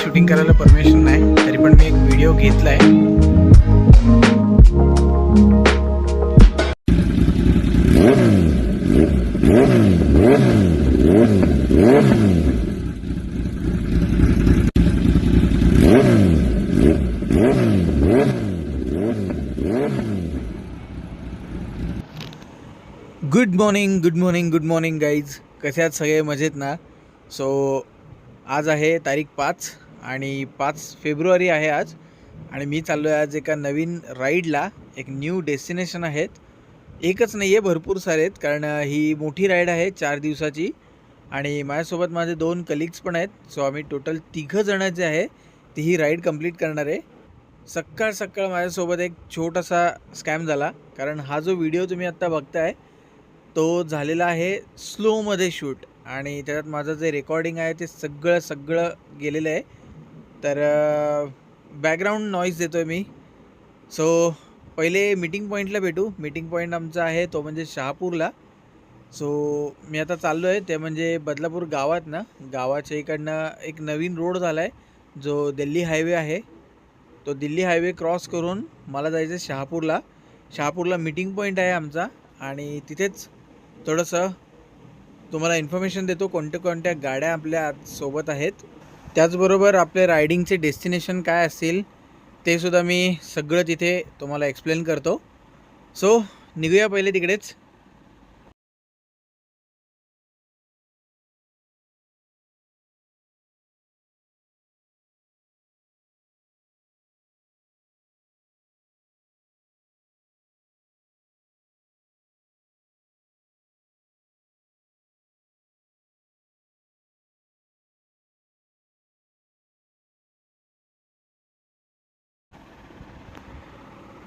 Shooting करायला permission नाही, तरी पण मी एक व्हिडिओ घेतला आहे. Good morning guys. कसे आहात सगळे? मजेत ना? सो आज आहे तारीख 5 आणि 5 फेब्रुवारी आहे आज. आणि मी चाललो आहे आज एका नवीन राईडला. एक न्यू डेस्टिनेशन आहेत. एकच नाही आहे, भरपूर सारे आहेत, कारण ही मोठी राईड आहे 4 दिवसाची. आणि माझ्यासोबत माझे 2 कलिग्स पण आहेत. सो आम्ही टोटल 3 जण जे आहे ती ही राईड कंप्लीट करणार आहे. सकाळ माझ्यासोबत एक छोटासा स्कॅम झाला, कारण हा जो व्हिडिओ तुम्ही आत्ता बघताय तो झालेला आहे स्लोमध्ये शूट. आणि त्याच्यात माझं जे रेकॉर्डिंग आहे ते सगळं गेलेलं आहे. तर बॅकग्राऊंड नॉईज देतो आहे मी. सो पहिले मीटिंग पॉईंटला भेटू. मीटिंग पॉईंट आमचा आहे तो म्हणजे शहापूरला. सो मी आता चाललो आहे ते म्हणजे बदलापूर गावात ना, गावाच्या इकडनं एक नवीन रोड झाला आहे जो दिल्ली हायवे आहे. तो दिल्ली हायवे क्रॉस करून मला जायचं आहे शहापूरला. शहापूरला मीटिंग पॉईंट आहे आमचा आणि तिथेच थोडंसं तुम्हाला इन्फॉर्मेशन देतो कोणत्या गाड्या आपल्या सोबत आहेत. त्याचबरोबर आपले रायडिंगचे डेस्टिनेशन काय असतील ते सुद्धा मी सगळं तिथे तुम्हाला एक्सप्लेन करतो. सो निघूया पहिले तिकडेच.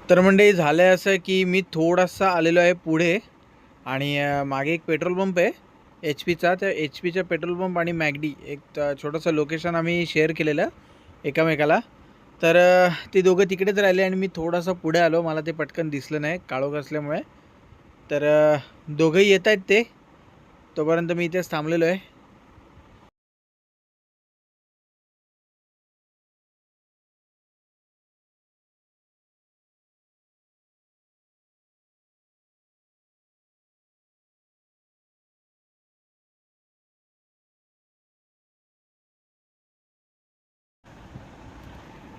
तर मंडळी झालं आहे असं की मी थोडासा आलेलो आहे पुढे आणि मागे एक पेट्रोल पंप आहे HP चा. त्या HP पेट्रोल पंप आणि मॅगडी एक छोटंसं लोकेशन आम्ही शेअर केलेलं एकामेकाला. तर ते दोघं तिकडेच राहिले आणि मी थोडासा पुढे आलो. मला ते पटकन दिसलं नाही काळोख असल्यामुळे. तर दोघंही येत आहेत ते, तोपर्यंत मी इथेच थांबलेलो आहे.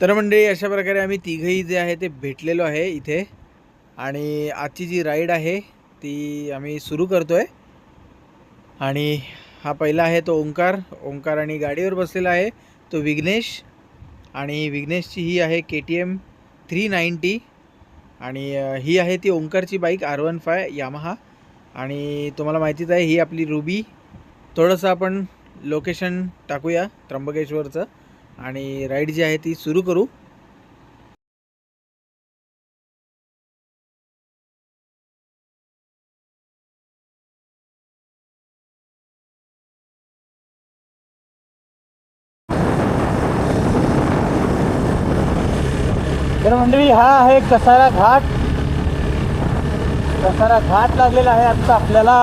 तर मंडळी अशा प्रकारे आम्ही तिघंही जे आहे ते भेटलेलो आहे इथे. आणि आजची जी राईड आहे ती आम्ही सुरू करतो आहे. आणि हा पहिला आहे तो ओंकार आणि गाडीवर बसलेला आहे तो विघ्नेश. आणि विघ्नेशची ही आहे KTM 390 आणि ही आहे ती ओंकारची बाईक R15 यामाहा. आणि तुम्हाला माहितीच आहे ही आपली रुबी. थोडंसं आपण लोकेशन टाकूया त्र्यंबकेश्वरचं आणि राईड जी आहे ती सुरू करू. तर मंडळी हा आहे कसारा घाट. कसारा घाट लागलेला आहे आत्ता आपल्याला.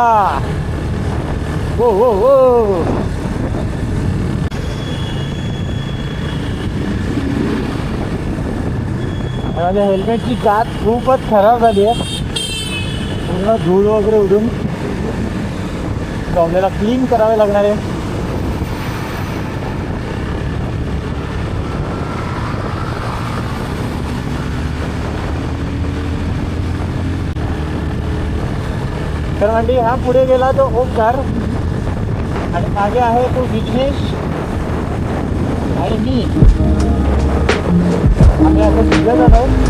हो हो हो माझ्या हेल्मेटची काच खूपच खराब झाली आहे. पूर्ण धूळ वगैरे उडून आपल्याला क्लीन करावे लागणार आहे. तर म्हणजे हा पुढे गेला तो ओंकार आणि मागे आहे तो विघ्नेश आणि मी. आम्ही आता 3 जण आहोत.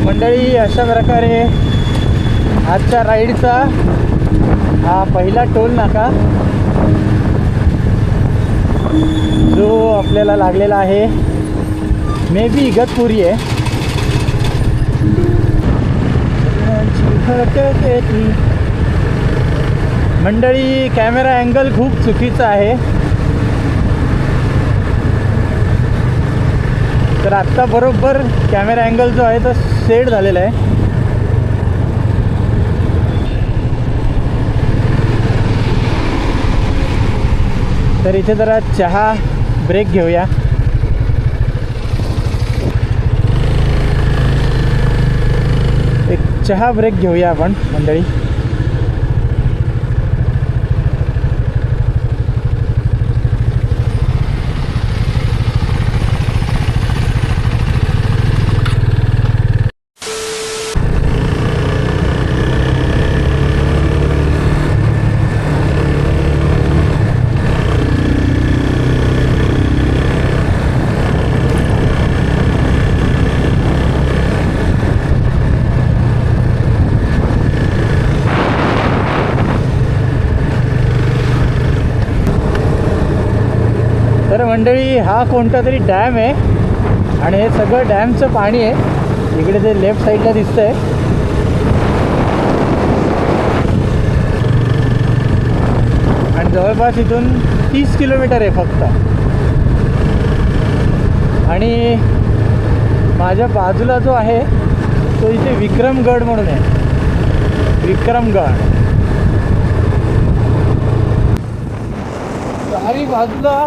मंडळी अशा प्रकारे आजच्या राईडचा हा पहिला टोल नाका जो आपल्याला लागलेला आहे मे बी इगतपुरी आहे. मंडळी कॅमेरा अँगल खूप चुकीचा आहे. तर आत्ता बरोबर कॅमेरा अँगल जो आहे तो सेट झालेला आहे. तर इथे जरा चहा ब्रेक घेऊया. एक चहा ब्रेक घेऊया आपण मंडळी. तर मंडळी हा कोणता तरी डॅम आहे आणि हे सगळं डॅमचं पाणी आहे. इकडे ते लेफ्ट साईडला दिसतंय. आणि जवळपास इथून 30 किलोमीटर आहे फक्त. आणि माझ्या बाजूला जो आहे तो इथे विक्रमगड म्हणून आहे. विक्रमगड चारी बाजूला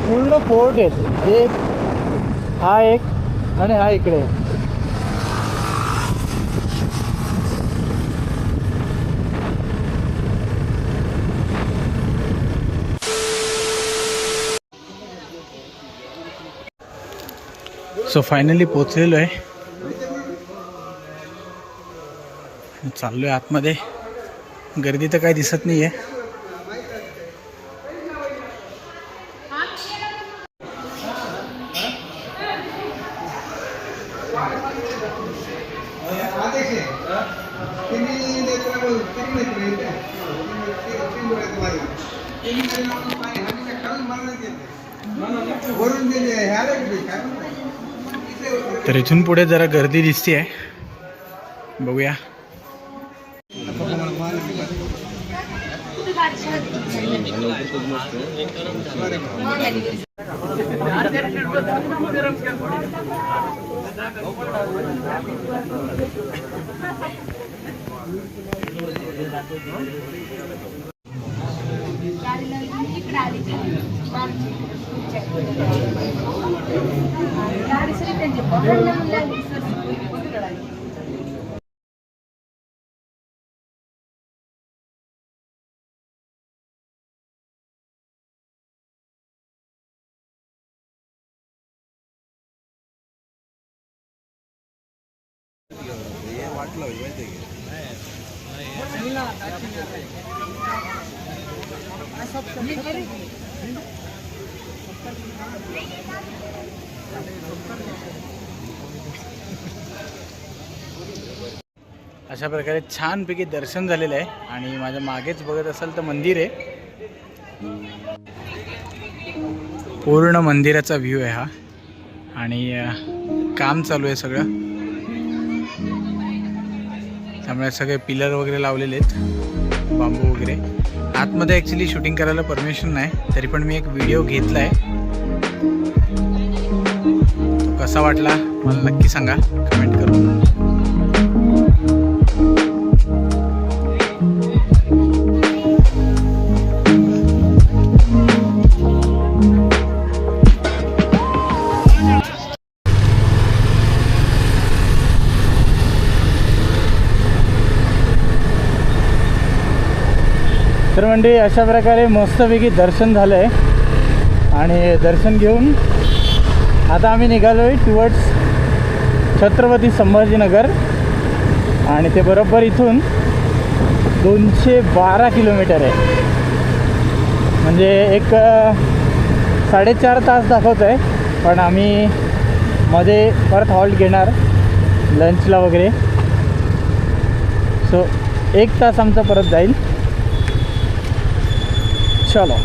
पूर्ण फोर्ट आहेत. एक हा एक आणि हा इकडे. सो फायनली पोचलेलो आहे. चाललो आहे आतमध्ये. गर्दी तर काही दिसत नाही आहे. तर इथून पुढे जरा गर्दी दिसते आहे. बघूया. अशा प्रकारे छानपैकी दर्शन झालेलं आहे. आणि माझ्या मागेच बघत असाल तर मंदिर आहे. पूर्ण मंदिराचा व्ह्यू आहे हा. आणि काम चालू आहे सगळं. त्यामुळे सगळे पिलर वगैरे लावलेले आहेत, बांबू वगैरे. आतमध्ये ॲक्च्युली शूटिंग करायला परमिशन नाही, तरी पण मी एक व्हिडिओ घेतला आहे. तो कसा वाटला मला नक्की सांगा कमेंट करून. तर म्हणजे अशा प्रकारे मस्तपैकी दर्शन झालं आहे. आणि दर्शन घेऊन आता आम्ही निघालो आहे टुवर्ड्स छत्रपती संभाजीनगर. आणि ते बरोबर इथून 212 किलोमीटर आहे. म्हणजे एक 4.5 तास दाखवत आहे. पण आम्ही मध्ये परत हॉल्ट घेणार लंचला वगैरे. सो 1 तास आमचा परत जाईल. चलो.